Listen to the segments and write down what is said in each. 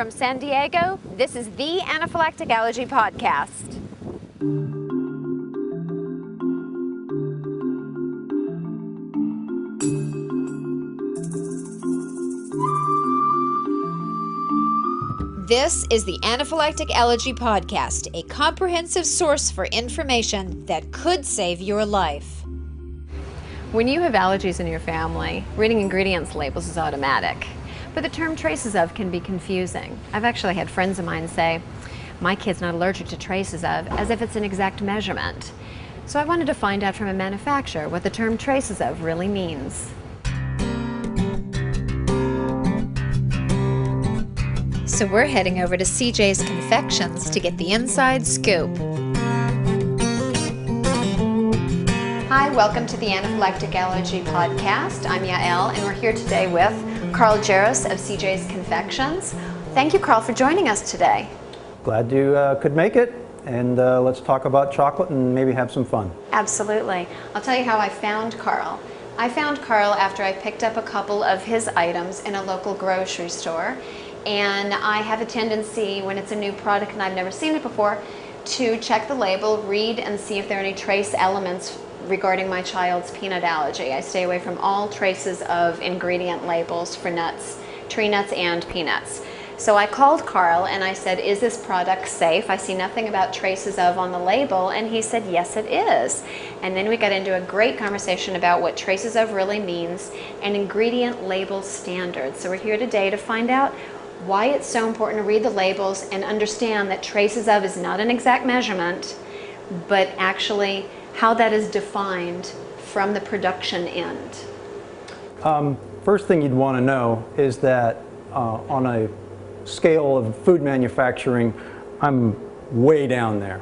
From San Diego, this is the Anaphylactic Allergy Podcast. This is the Anaphylactic Allergy Podcast, a comprehensive source for information that could save your life. When you have allergies in your family, reading ingredients labels is automatic. But the term traces of can be confusing. I've actually had friends of mine say, my kid's not allergic to traces of, as if it's an exact measurement. So I wanted to find out from a manufacturer what the term traces of really means. So we're heading over to CJ's Confections to get the inside scoop. Hi, welcome to the Anaphylactic Allergy Podcast. I'm Yael, and we're here today with Carl Jaros of CJ's Confections. Thank you, Carl, for joining us today. Glad you could make it, and let's talk about chocolate and maybe have some fun. Absolutely. I'll tell you how I found Carl. I found Carl after I picked up a couple of his items in a local grocery store, and I have a tendency when it's a new product and I've never seen it before to check the label, read, and see if there are any trace elements regarding my child's peanut allergy. I stay away from all traces of ingredient labels for nuts, tree nuts and peanuts. So I called Carl and I said, is this product safe? I see nothing about traces of on the label, and he said, yes, it is. And then we got into a great conversation about what traces of really means and ingredient label standards. So we're here today to find out why it's so important to read the labels and understand that traces of is not an exact measurement, but actually how that is defined from the production end. First thing you'd want to know is that on a scale of food manufacturing, I'm way down there.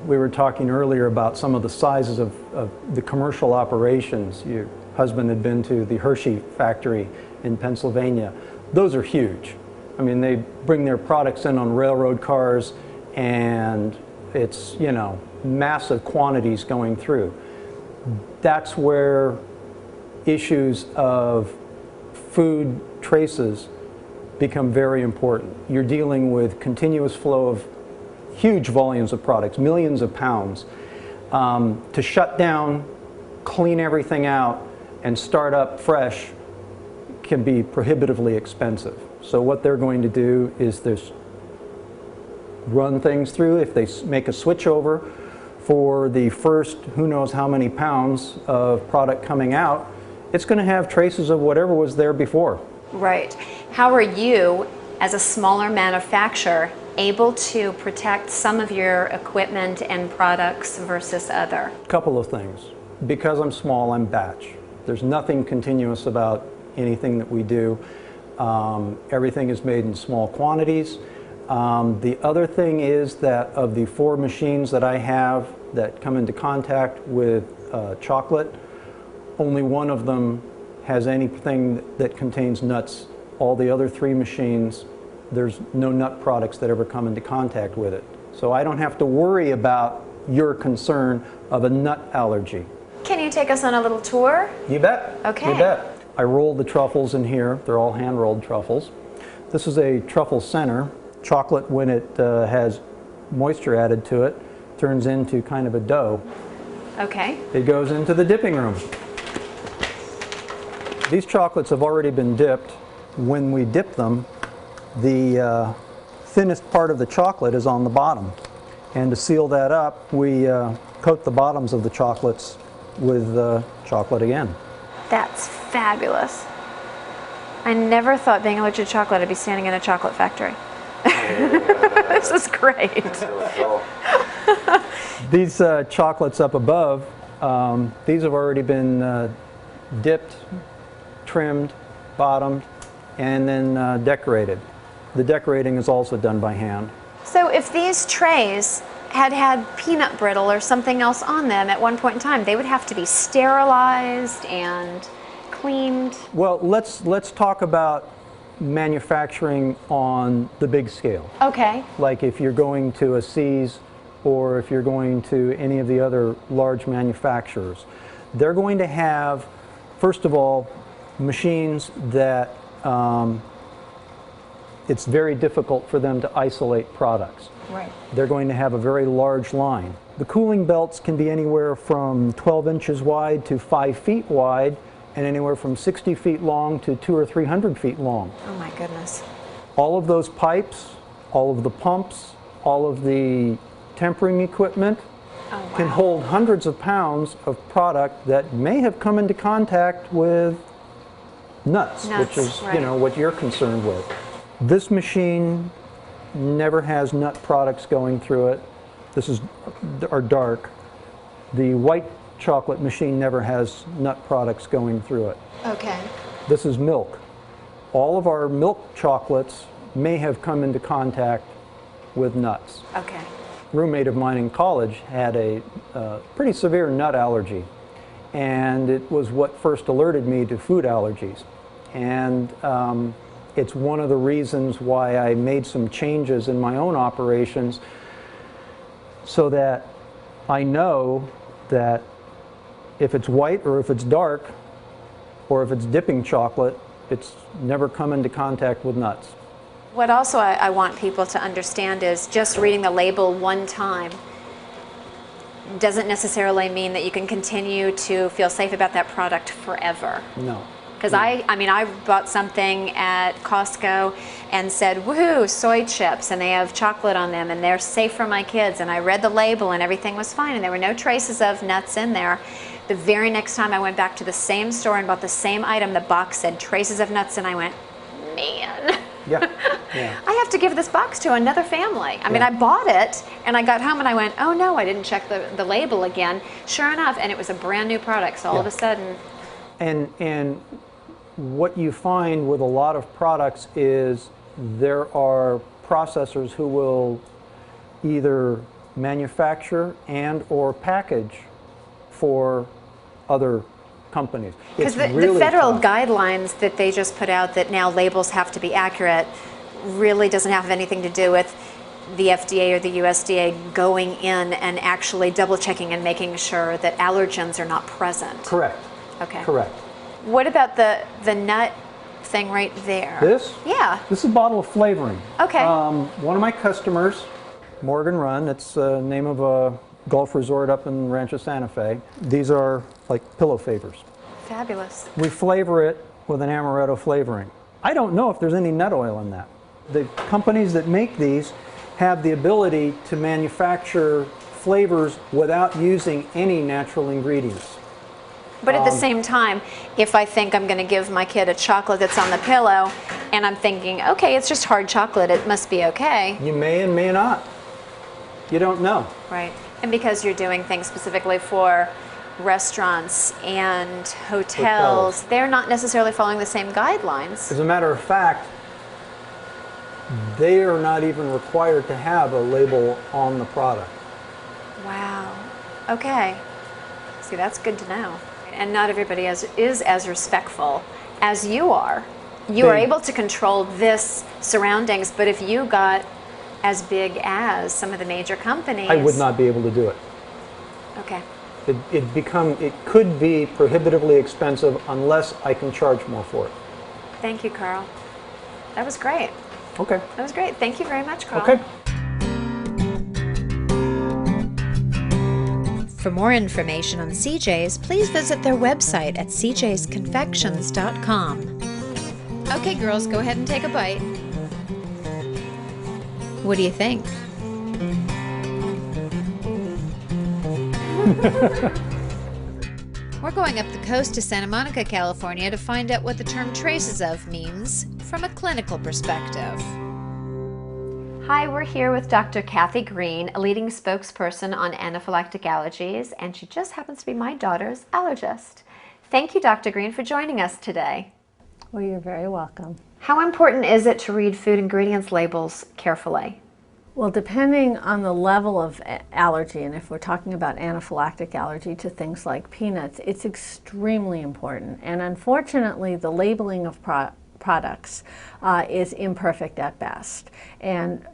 We were talking earlier about some of the sizes of the commercial operations. Your husband had been to the Hershey factory in Pennsylvania. Those are huge. I mean, they bring their products in on railroad cars, and it's, you know, massive quantities going through. That's where issues of food traces become very important. You're dealing with continuous flow of huge volumes of products, millions of pounds. To shut down, clean everything out, and start up fresh can be prohibitively expensive. So what they're going to do is this run things through. If they make a switch over for the first who knows how many pounds of product coming out, it's going to have traces of whatever was there before. Right. How are you, as a smaller manufacturer, able to protect some of your equipment and products versus other? A couple of things. Because I'm small, I'm batch. There's nothing continuous about anything that we do. Everything is made in small quantities. The other thing is that of the 4 machines that I have that come into contact with chocolate, only one of them has anything that contains nuts. All the other 3 machines, there's no nut products that ever come into contact with it. So I don't have to worry about your concern of a nut allergy. Can you take us on a little tour? You bet. Okay. You bet. I roll the truffles in here. They're all hand-rolled truffles. This is a truffle center. Chocolate, when it has moisture added to it, turns into kind of a dough. Okay. It goes into the dipping room. These chocolates have already been dipped. When we dip them, the thinnest part of the chocolate is on the bottom. And to seal that up, we coat the bottoms of the chocolates with chocolate again. That's fabulous. I never thought being allergic to chocolate I'd be standing in a chocolate factory. This is great. These chocolates up above, these have already been dipped, trimmed, bottomed, and then decorated. The decorating is also done by hand. So if these trays had peanut brittle or something else on them at one point in time, they would have to be sterilized and cleaned. Well, let's talk about manufacturing on the big scale. Okay. Like if you're going to a C's or if you're going to any of the other large manufacturers, they're going to have, first of all, machines that it's very difficult for them to isolate products. Right. They're going to have a very large line. The cooling belts can be anywhere from 12 inches wide to 5 feet wide, and anywhere from 60 feet long to 200 or 300 feet long. Oh my goodness. All of those pipes, all of the pumps, all of the tempering equipment can hold hundreds of pounds of product that may have come into contact with nuts, which is right. you know, what you're concerned with. This machine never has nut products going through it. This is our dark. The white chocolate machine never has nut products going through it. Okay. This is milk. All of our milk chocolates may have come into contact with nuts. Okay. A roommate of mine in college had a pretty severe nut allergy, and it was what first alerted me to food allergies. And it's one of the reasons why I made some changes in my own operations, so that I know that if it's white or if it's dark or if it's dipping chocolate, it's never come into contact with nuts. What also I want people to understand is just reading the label one time doesn't necessarily mean that you can continue to feel safe about that product forever. No. Because I mean, I bought something at Costco and said, woohoo, soy chips, and they have chocolate on them, and they're safe for my kids. And I read the label, and everything was fine, and there were no traces of nuts in there. The very next time I went back to the same store and bought the same item, the box said traces of nuts, and I went, man. Yeah. Yeah. I have to give this box to another family. I mean, Yeah. I bought it, and I got home, and I went, oh no, I didn't check the label again. Sure enough, and it was a brand new product, so all of a sudden. And what you find with a lot of products is there are processors who will either manufacture and or package for other companies. Because the really federal tough. guidelines that they just put out that now labels have to be accurate really doesn't have anything to do with the FDA or the USDA going in and actually double checking and making sure that allergens are not present. Correct. Okay. Correct. What about the nut thing right there? This? Yeah. This is a bottle of flavoring. Okay. One of my customers, Morgan Run, it's the name of a golf resort up in Rancho Santa Fe. These are like pillow favors. Fabulous. We flavor it with an amaretto flavoring. I don't know if there's any nut oil in that. The companies that make these have the ability to manufacture flavors without using any natural ingredients. But at the same time, if I think I'm going to give my kid a chocolate that's on the pillow, and I'm thinking, okay, it's just hard chocolate, it must be okay. You may and may not. You don't know. Right. And because you're doing things specifically for restaurants and hotels, they're not necessarily following the same guidelines. As a matter of fact, they are not even required to have a label on the product. Wow. Okay. See, that's good to know. And not everybody is as respectful as you are. You are able to control this surroundings, but if you got as big as some of the major companies, I would not be able to do it. Okay. It could be prohibitively expensive unless I can charge more for it. Thank you, Carl. That was great. Okay. That was great. Thank you very much, Carl. Okay. For more information on CJ's, please visit their website at cjsconfections.com. Okay, girls, go ahead and take a bite. What do you think? We're going up the coast to Santa Monica, California to find out what the term traces of means from a clinical perspective. Hi, we're here with Dr. Cathy Green, a leading spokesperson on anaphylactic allergies, and she just happens to be my daughter's allergist. Thank you, Dr. Green, for joining us today. Well, you're very welcome. How important is it to read food ingredients labels carefully? Well, depending on the level of allergy, and if we're talking about anaphylactic allergy to things like peanuts, it's extremely important. And unfortunately, the labeling of products is imperfect at best. And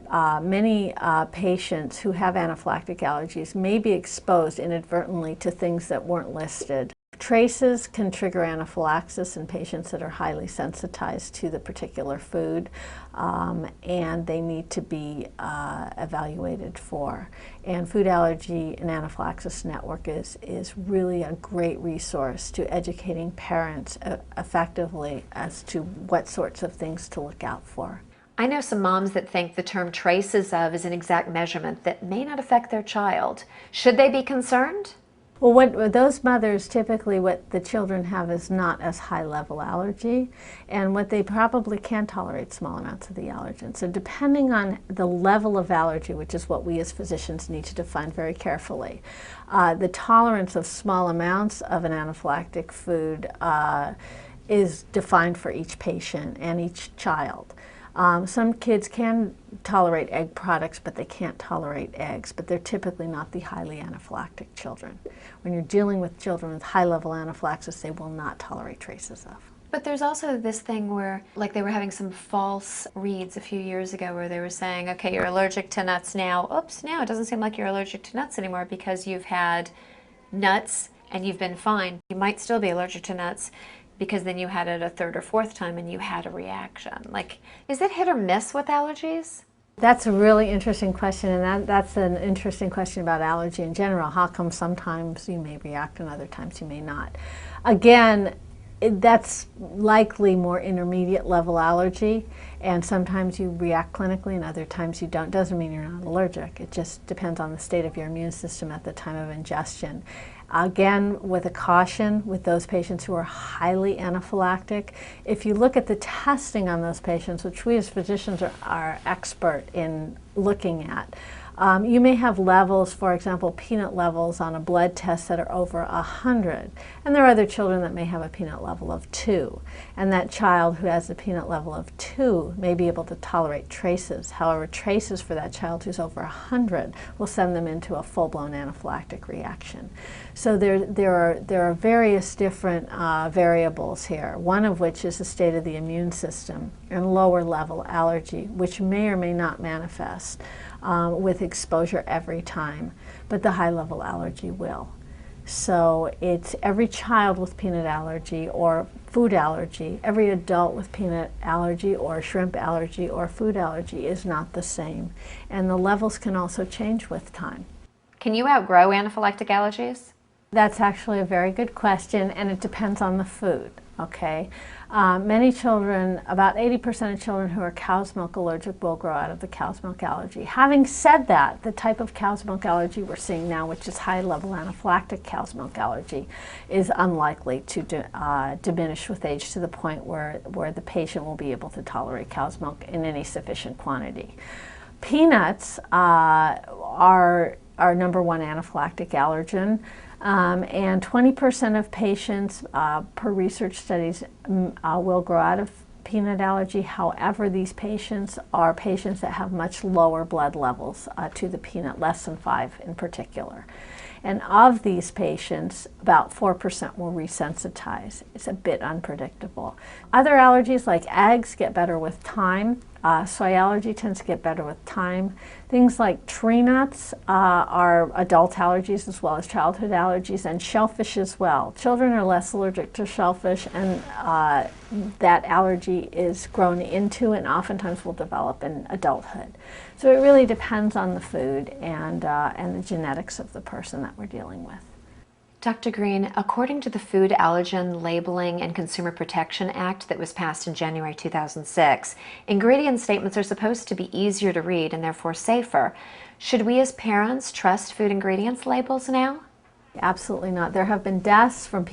many patients who have anaphylactic allergies may be exposed inadvertently to things that weren't listed. Traces can trigger anaphylaxis in patients that are highly sensitized to the particular food, and they need to be evaluated for. And Food Allergy and Anaphylaxis Network is really a great resource to educating parents effectively as to what sorts of things to look out for. I know some moms that think the term traces of is an exact measurement that may not affect their child. Should they be concerned? Well, what those mothers, typically what the children have is not as high level allergy, and what they probably can tolerate small amounts of the allergen. So depending on the level of allergy, which is what we as physicians need to define very carefully, the tolerance of small amounts of an anaphylactic food is defined for each patient and each child. Some kids can tolerate egg products, but they can't tolerate eggs, but they're typically not the highly anaphylactic children. When you're dealing with children with high-level anaphylaxis, they will not tolerate traces of. But there's also this thing where, like, they were having some false reads a few years ago where they were saying, okay, you're allergic to nuts now. Oops, now it doesn't seem like you're allergic to nuts anymore because you've had nuts and you've been fine. You might still be allergic to nuts because then you had it a third or fourth time and you had a reaction. Like, is it hit or miss with allergies? That's a really interesting question, and that's an interesting question about allergy in general. How come sometimes you may react and other times you may not? Again, that's likely more intermediate level allergy, and sometimes you react clinically and other times you don't. Doesn't mean you're not allergic. It just depends on the state of your immune system at the time of ingestion. Again, with a caution, with those patients who are highly anaphylactic, if you look at the testing on those patients, which we as physicians are expert in looking at, you may have levels, for example, peanut levels on a blood test that are over 100. And there are other children that may have a peanut level of 2. And that child who has a peanut level of 2 may be able to tolerate traces. However, traces for that child who's over 100 will send them into a full-blown anaphylactic reaction. So there are various different variables here, one of which is the state of the immune system and lower level allergy, which may or may not manifest with exposure every time, but the high level allergy will. So it's every child with peanut allergy or food allergy, every adult with peanut allergy or shrimp allergy or food allergy is not the same. And the levels can also change with time. Can you outgrow anaphylactic allergies? That's actually a very good question, and it depends on the food, okay? Many children, about 80% of children who are cow's milk allergic will grow out of the cow's milk allergy. Having said that, the type of cow's milk allergy we're seeing now, which is high-level anaphylactic cow's milk allergy, is unlikely to diminish with age to the point where the patient will be able to tolerate cow's milk in any sufficient quantity. Peanuts are our number one anaphylactic allergen. And 20% of patients, per research studies, will grow out of peanut allergy. However, these patients are patients that have much lower blood levels to the peanut, less than 5 in particular. And of these patients, about 4% will resensitize. It's a bit unpredictable. Other allergies like eggs get better with time. Soy allergy tends to get better with time. Things like tree nuts are adult allergies as well as childhood allergies, and shellfish as well. Children are less allergic to shellfish, and that allergy is grown into and oftentimes will develop in adulthood. So it really depends on the food and the genetics of the person that we're dealing with. Dr. Green, according to the Food Allergen Labeling and Consumer Protection Act that was passed in January 2006, ingredient statements are supposed to be easier to read and therefore safer. Should we as parents trust food ingredients labels now? Absolutely not. There have been deaths from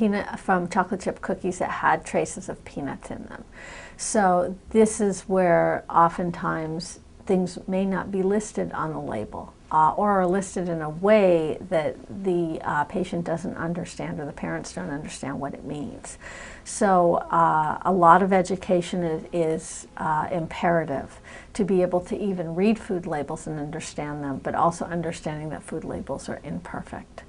chocolate chip cookies that had traces of peanuts in them. So this is where oftentimes things may not be listed on the label. Or are listed in a way that the patient doesn't understand or the parents don't understand what it means. So a lot of education is imperative to be able to even read food labels and understand them, but also understanding that food labels are imperfect.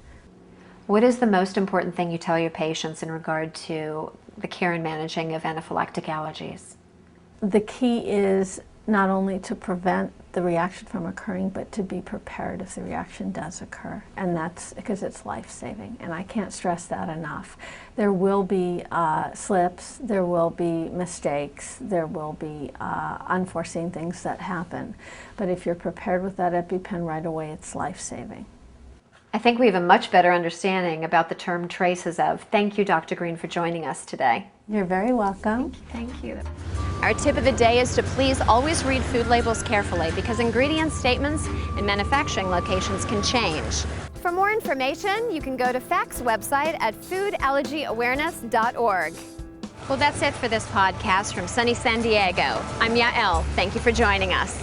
What is the most important thing you tell your patients in regard to the care and managing of anaphylactic allergies? The key is not only to prevent the reaction from occurring, but to be prepared if the reaction does occur. And that's because it's life-saving, and I can't stress that enough. There will be slips, there will be mistakes, there will be unforeseen things that happen. But if you're prepared with that EpiPen right away, it's life-saving. I think we have a much better understanding about the term traces of. Thank you, Dr. Green, for joining us today. You're very welcome. Thank you. Our tip of the day is to please always read food labels carefully because ingredient statements and manufacturing locations can change. For more information, you can go to FACT's website at foodallergyawareness.org. Well, that's it for this podcast from sunny San Diego. I'm Yael. Thank you for joining us.